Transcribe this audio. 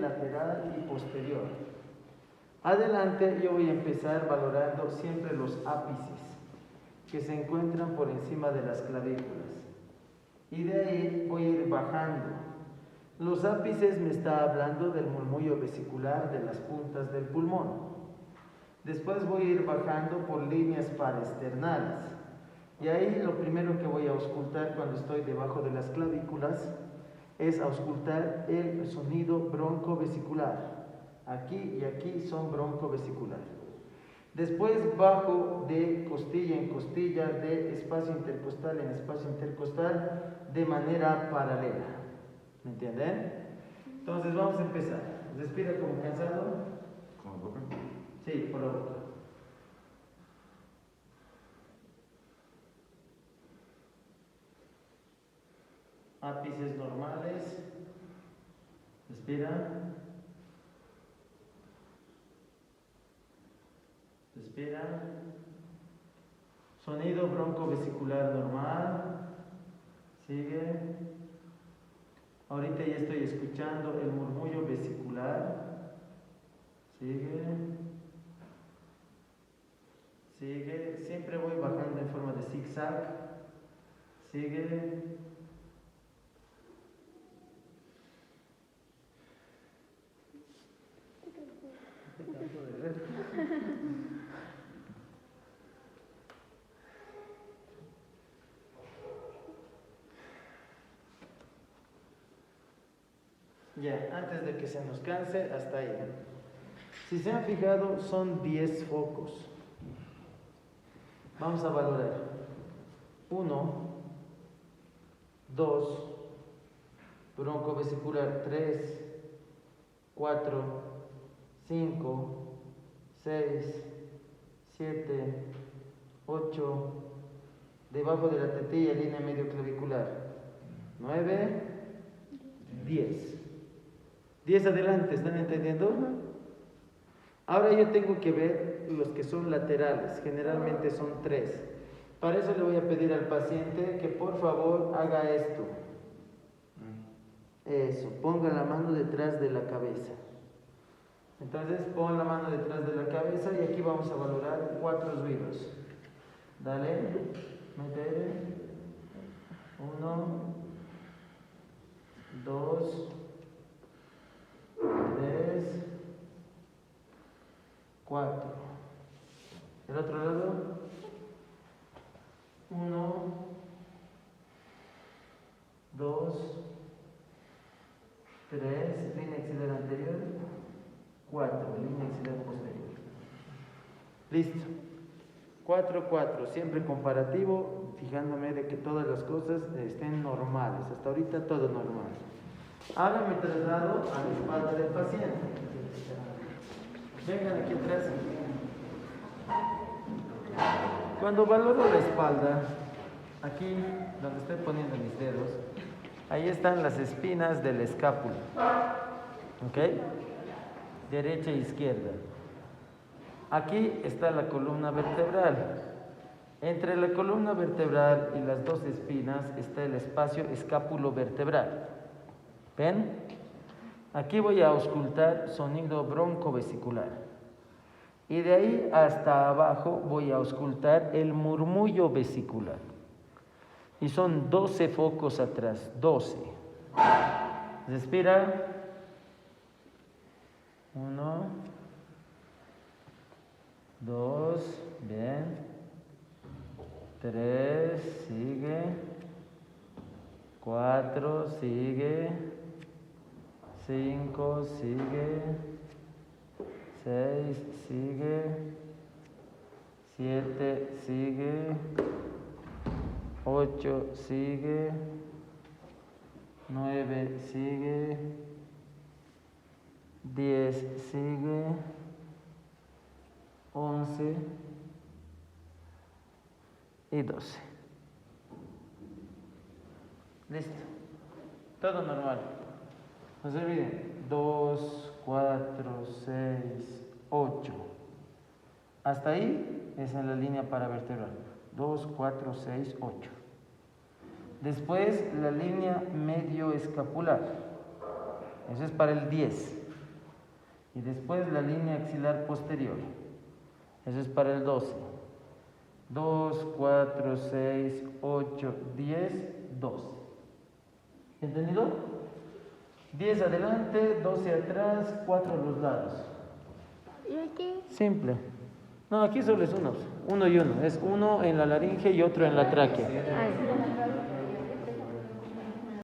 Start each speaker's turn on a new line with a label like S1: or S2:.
S1: lateral y posterior. Adelante yo voy a empezar valorando siempre los ápices que se encuentran por encima de las clavículas. Y de ahí voy a ir bajando. Los ápices me está hablando del murmullo vesicular de las puntas del pulmón. Después voy a ir bajando por líneas paraesternales. Y ahí lo primero que voy a auscultar cuando estoy debajo de las clavículas es auscultar el sonido broncovesicular. Aquí y aquí son broncovesicular. Después bajo de costilla en costilla, de espacio intercostal en espacio intercostal, de manera paralela. ¿Me entienden? Entonces vamos a empezar. Respira como cansado.
S2: ¿Con la boca?
S1: Sí, por la boca. Ápices normales. Respira. Respira. Sonido broncovesicular normal. Sigue. Ahorita ya estoy escuchando el murmullo vesicular. Sigue. Sigue. Siempre voy bajando en forma de zigzag. Sigue. Ya, antes de que se nos canse, hasta ahí. Si se han fijado, son 10 focos. Vamos a valorar. 1, 2, broncovesicular 3, 4, 5, 6, 7, 8, debajo de la tetilla, línea medio clavicular, 9, 10. 10 adelante, ¿están entendiendo? Ahora yo tengo que ver los que son laterales, generalmente son 3. Para eso le voy a pedir al paciente que por favor haga esto. Eso, ponga la mano detrás de la cabeza. Entonces pon la mano detrás de la cabeza y aquí vamos a valorar 4 ruidos. Dale, mete. 1, 2, 3, 4. El otro lado. 1, 2, 3, línea axilar anterior. 4, línea axilar posterior. Listo. 4, 4, siempre comparativo, fijándome de que todas las cosas estén normales. Hasta ahorita todo normal. Ahora me traslado a la espalda del paciente. Vengan aquí atrás. Cuando valoro la espalda, aquí donde estoy poniendo mis dedos, ahí están las espinas de la escápula. ¿Ok? Derecha e izquierda. Aquí está la columna vertebral. Entre la columna vertebral y las dos espinas está el espacio escápulo-vertebral. ¿Ven? Aquí voy a auscultar sonido broncovesicular. Y de ahí hasta abajo voy a auscultar el murmullo vesicular. Y son 12 focos atrás, 12. Respira. 1, 2, bien. 3, sigue. 4, sigue. 5, sigue. 6, sigue. 7, sigue. 8, sigue. 9, sigue. 10, sigue. 11 y 12. Listo. Todo normal. No se olviden. 2, 4, 6, 8. Hasta ahí es en la línea paravertebral. 2, 4, 6, 8. Después la línea medio escapular. Eso es para el 10. Y después la línea axilar posterior. Eso es para el 12. 2, 4, 6, 8, 10, 12. ¿Entendido? 10 adelante, 12 atrás, 4 a los lados.
S2: ¿Y aquí?
S1: Simple. No, aquí solo es uno y uno. Es uno en la laringe y otro en la tráquea.
S2: Ay.